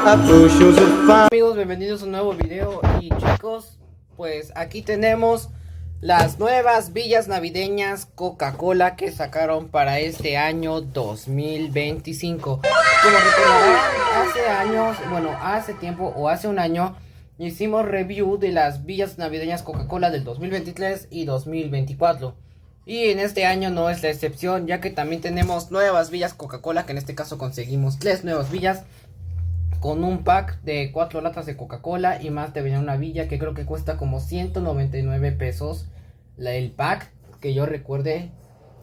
Amigos, bienvenidos a un nuevo video. Y chicos, pues aquí tenemos las nuevas villas navideñas Coca-Cola que sacaron para este año 2025. Como recordarán, hace años, bueno, hace tiempo o hace un año hicimos review de las villas navideñas Coca-Cola del 2023 y 2024. Y en este año no es la excepción, ya que también tenemos nuevas villas Coca-Cola, que en este caso conseguimos 3 nuevas villas con un pack de 4 latas de Coca-Cola y más te venía una villa que creo que cuesta como 199 pesos el pack, que yo recuerde.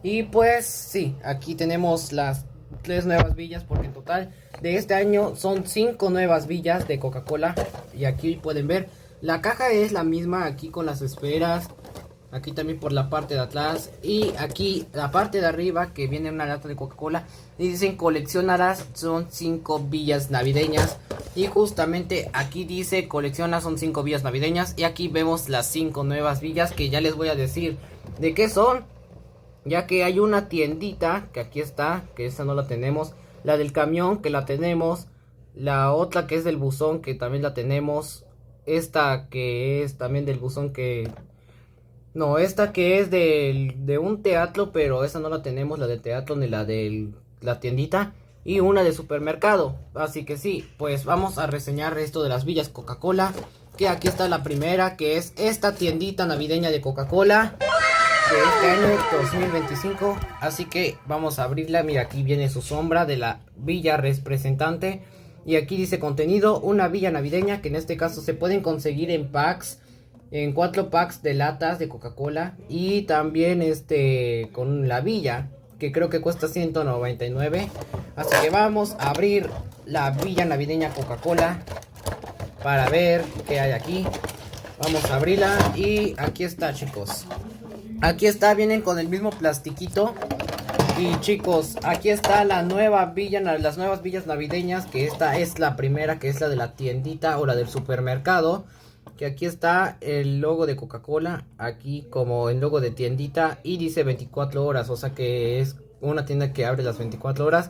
Y pues sí, aquí tenemos las 3 nuevas villas, porque en total de este año son 5 nuevas villas de Coca-Cola. Y aquí pueden ver, la caja es la misma, aquí con las esferas, aquí también por la parte de atrás y aquí la parte de arriba que viene una lata de Coca-Cola y dicen coleccionarás, son 5 villas navideñas. Y justamente aquí dice colecciona, son 5 villas navideñas. Y aquí vemos las 5 nuevas villas, que ya les voy a decir de qué son, ya que hay una tiendita que aquí está, que esa no la tenemos, la del camión que la tenemos, la otra que es del buzón que también la tenemos, esta que es también del buzón que... No, esta que es de un teatro, pero esa no la tenemos, la del teatro ni la de la tiendita. Y una de supermercado. Así que sí, pues vamos a reseñar esto de las villas Coca-Cola. Que aquí está la primera, que es esta tiendita navideña de Coca-Cola de este año 2025. Así que vamos a abrirla. Mira, aquí viene su sombra de la villa representante. Y aquí dice contenido, una villa navideña, que en este caso se pueden conseguir en packs. En 4 packs de latas de Coca-Cola. Y también con la villa, que creo que cuesta 199. Así que vamos a abrir la villa navideña Coca-Cola para ver qué hay aquí. Vamos a abrirla y aquí está, chicos. Aquí está, vienen con el mismo plastiquito. Y chicos, aquí está la nueva villa, las nuevas villas navideñas, que esta es la primera, que es la de la tiendita o la del supermercado. Que aquí está el logo de Coca-Cola, aquí como el logo de tiendita, y dice 24 horas, o sea que es una tienda que abre las 24 horas.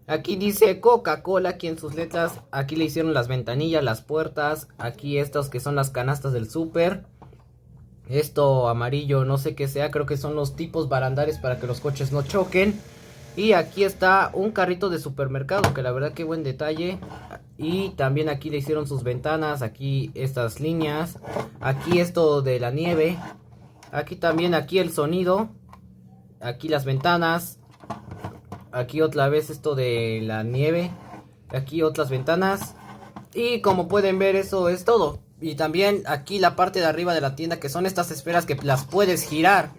Aquí dice Coca-Cola, aquí en sus letras, aquí le hicieron las ventanillas, las puertas, aquí estos que son las canastas del súper. Esto amarillo, no sé qué sea, creo que son los tipos barandares para que los coches no choquen. Y aquí está un carrito de supermercado, que la verdad que buen detalle. Y también aquí le hicieron sus ventanas, aquí estas líneas, aquí esto de la nieve, aquí también aquí el sonido, aquí las ventanas, aquí otra vez esto de la nieve, aquí otras ventanas. Y como pueden ver, eso es todo. Y también aquí la parte de arriba de la tienda, que son estas esferas que las puedes girar.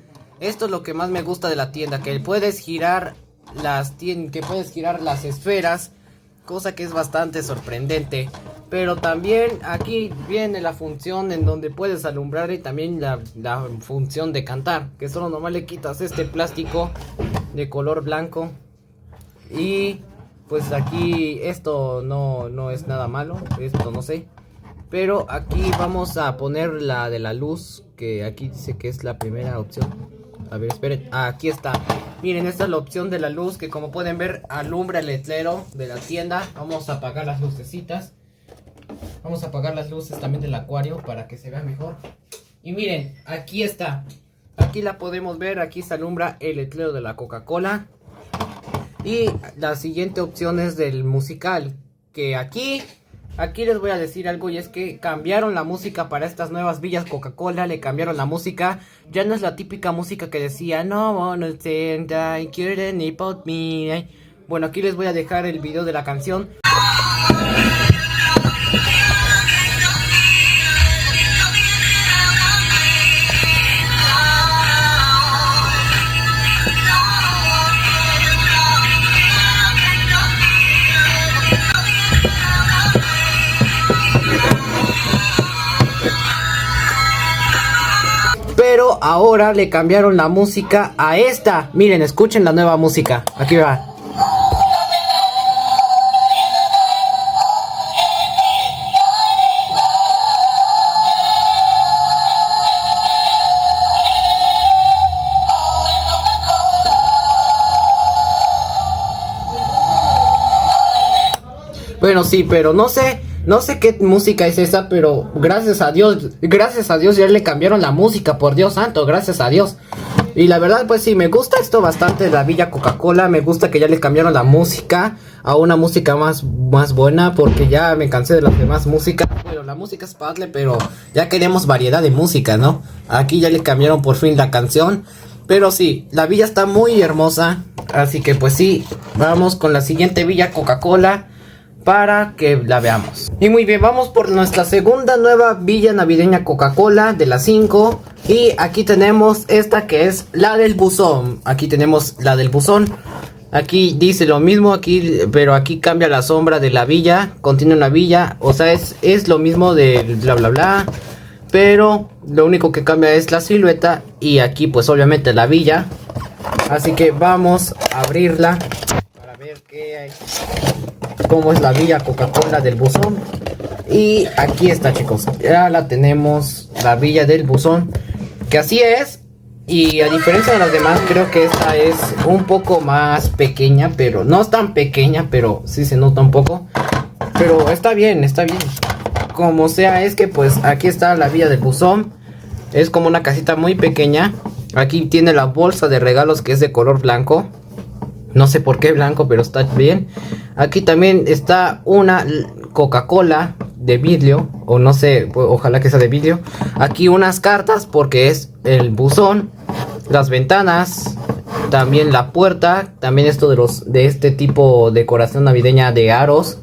Esto es lo que más me gusta de la tienda, que puedes girar las esferas, cosa que es bastante sorprendente. Pero también aquí viene la función en donde puedes alumbrar y también la función de cantar, que solo normal le quitas este plástico de color blanco. Y pues aquí esto no es nada malo, esto no sé. Pero aquí vamos a poner la de la luz, que aquí dice que es la primera opción. A ver, esperen, aquí está. Miren, esta es la opción de la luz, que como pueden ver alumbra el letrero de la tienda. Vamos a apagar las lucecitas. Vamos a apagar las luces también del acuario para que se vea mejor. Y miren, aquí está. Aquí la podemos ver, aquí se alumbra el letrero de la Coca-Cola. Y la siguiente opción es del musical, que aquí les voy a decir algo, y es que cambiaron la música para estas nuevas villas Coca-Cola. Le cambiaron la música. Ya no es la típica música que decía no sé, I couldn't about me. Bueno, aquí les voy a dejar el video de la canción. Pero ahora le cambiaron la música a esta. Miren, escuchen la nueva música. Aquí va. Bueno, sí, pero no sé qué música es esa, pero gracias a Dios ya le cambiaron la música, por Dios santo, gracias a Dios. Y la verdad, pues sí, me gusta esto bastante de la Villa Coca-Cola. Me gusta que ya le cambiaron la música a una música más buena, porque ya me cansé de las demás músicas. Bueno, la música es padre, pero ya queremos variedad de música, ¿no? Aquí ya le cambiaron por fin la canción. Pero sí, la villa está muy hermosa. Así que pues sí, vamos con la siguiente Villa Coca-Cola para que la veamos. Y muy bien, vamos por nuestra segunda nueva Villa Navideña Coca-Cola de las 5. Y aquí tenemos esta que es la del buzón. Aquí tenemos la del buzón. Aquí dice lo mismo, aquí, pero aquí cambia la sombra de la villa. Contiene una villa, o sea, es lo mismo de bla bla bla. Pero lo único que cambia es la silueta. Y aquí pues obviamente la villa. Así que vamos a abrirla para ver qué hay, cómo es la Villa Coca-Cola del buzón. Y aquí está, chicos, ya la tenemos, la Villa del buzón, que así es. Y a diferencia de las demás, creo que esta es un poco más pequeña, pero no es tan pequeña, pero sí se nota un poco. Pero está bien, está bien. Como sea, es que pues aquí está la Villa del buzón. Es como una casita muy pequeña. Aquí tiene la bolsa de regalos que es de color blanco. No sé por qué blanco, pero está bien. Aquí también está una Coca-Cola de vidrio, o no sé, ojalá que sea de vidrio. Aquí unas cartas porque es el buzón, las ventanas, también la puerta, también esto de este tipo de decoración navideña de aros.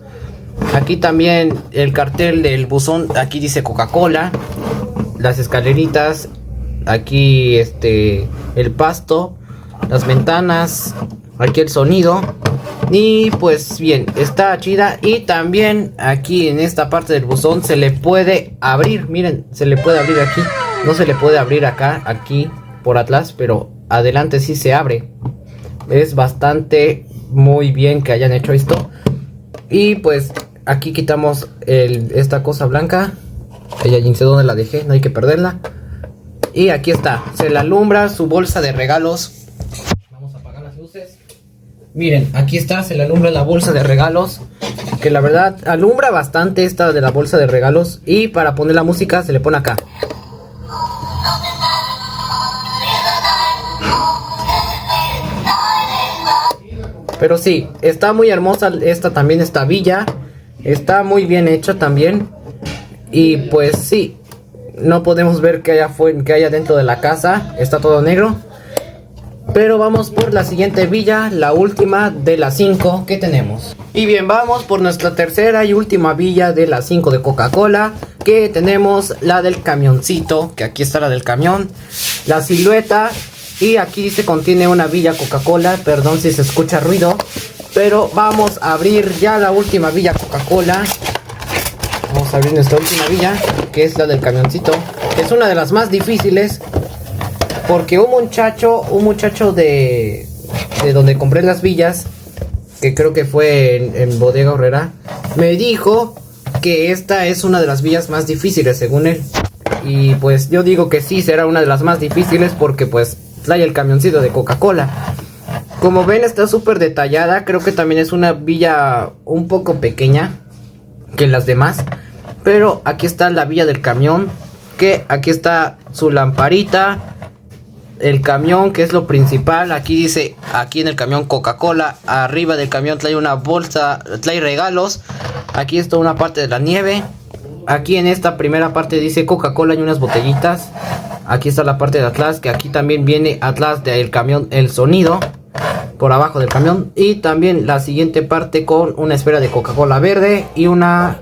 Aquí también el cartel del buzón, aquí dice Coca-Cola, las escaleritas, aquí el pasto, las ventanas, aquí el sonido. Y pues bien, está chida. Y también aquí en esta parte del buzón se le puede abrir. Miren, se le puede abrir aquí. No se le puede abrir acá, aquí por atrás, pero adelante sí se abre. Es bastante muy bien que hayan hecho esto. Y pues aquí quitamos esta cosa blanca. Ya sé dónde la dejé, no hay que perderla. Y aquí está, se le alumbra su bolsa de regalos. Vamos a apagar las luces. Miren, aquí está, se le alumbra la bolsa de regalos, que la verdad alumbra bastante esta de la bolsa de regalos. Y para poner la música se le pone acá. Pero sí, está muy hermosa esta villa. Está muy bien hecha también. Y pues sí, no podemos ver qué haya dentro de la casa. Está todo negro. Pero vamos por la siguiente villa, la última de las 5 que tenemos. Y bien, vamos por nuestra tercera y última villa de las 5 de Coca-Cola, que tenemos la del camioncito, que aquí está la del camión, la silueta. Y aquí se contiene una Villa Coca-Cola, perdón si se escucha ruido. Pero vamos a abrir ya la última Villa Coca-Cola. Vamos a abrir nuestra última villa, que es la del camioncito, que es una de las más difíciles. Porque un muchacho de donde compré las villas, que creo que fue en Bodega Horrera, me dijo que esta es una de las villas más difíciles según él. Y pues yo digo que sí, será una de las más difíciles porque pues trae el camioncito de Coca-Cola. Como ven, está súper detallada. Creo que también es una villa un poco pequeña que las demás. Pero aquí está la villa del camión, que aquí está su lamparita. El camión, que es lo principal. Aquí dice, aquí en el camión Coca-Cola. Arriba del camión trae una bolsa, trae regalos. Aquí está una parte de la nieve. Aquí en esta primera parte dice Coca-Cola y unas botellitas. Aquí está la parte de atrás, que aquí también viene atrás del camión el sonido, por abajo del camión. Y también la siguiente parte con una esfera de Coca-Cola verde y una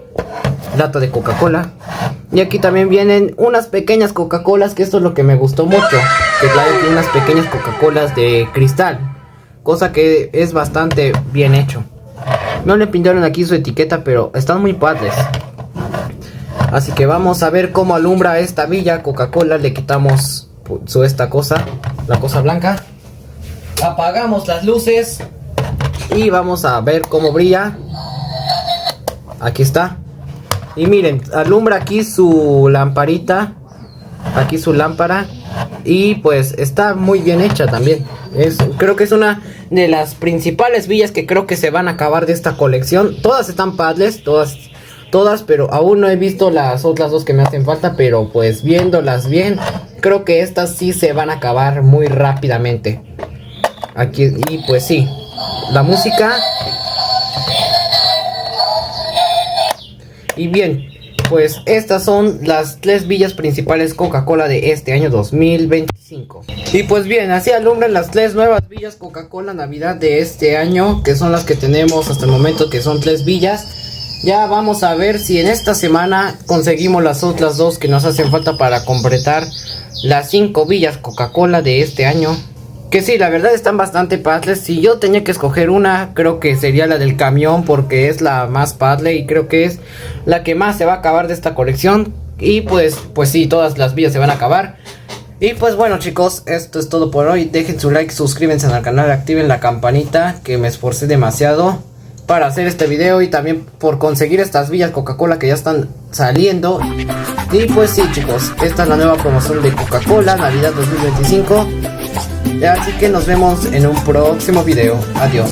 lata de Coca-Cola. Y aquí también vienen unas pequeñas Coca-Colas, que esto es lo que me gustó mucho, que trae unas pequeñas Coca-Colas de cristal, cosa que es bastante bien hecho. No le pintaron aquí su etiqueta, pero están muy padres. Así que vamos a ver cómo alumbra esta Villa Coca-Cola. Le quitamos la cosa blanca. Apagamos las luces y vamos a ver cómo brilla. Aquí está. Y miren, alumbra aquí su lamparita. aquí su lámpara. Y pues está muy bien hecha también. Creo que es una de las principales villas que creo que se van a acabar de esta colección. Todas están padres, todas, pero aún no he visto las otras dos que me hacen falta. Pero pues viéndolas bien, creo que estas sí se van a acabar muy rápidamente. Aquí, y pues sí, la música. Y bien, pues estas son las 3 villas principales Coca-Cola de este año 2025. Y pues bien, así alumbran las 3 nuevas villas Coca-Cola Navidad de este año, que son las que tenemos hasta el momento, que son 3 villas. Ya vamos a ver si en esta semana conseguimos las otras 2 que nos hacen falta para completar las 5 villas Coca-Cola de este año. Que sí, la verdad están bastante padres. Si yo tenía que escoger una, creo que sería la del camión, porque es la más padre y creo que es la que más se va a acabar de esta colección. Y pues sí, todas las villas se van a acabar. Y pues bueno, chicos, esto es todo por hoy. Dejen su like, suscríbanse al canal, activen la campanita, que me esforcé demasiado para hacer este video y también por conseguir estas villas Coca-Cola que ya están saliendo. Y pues sí, chicos, esta es la nueva promoción de Coca-Cola Navidad 2025. Así que nos vemos en un próximo video. Adiós.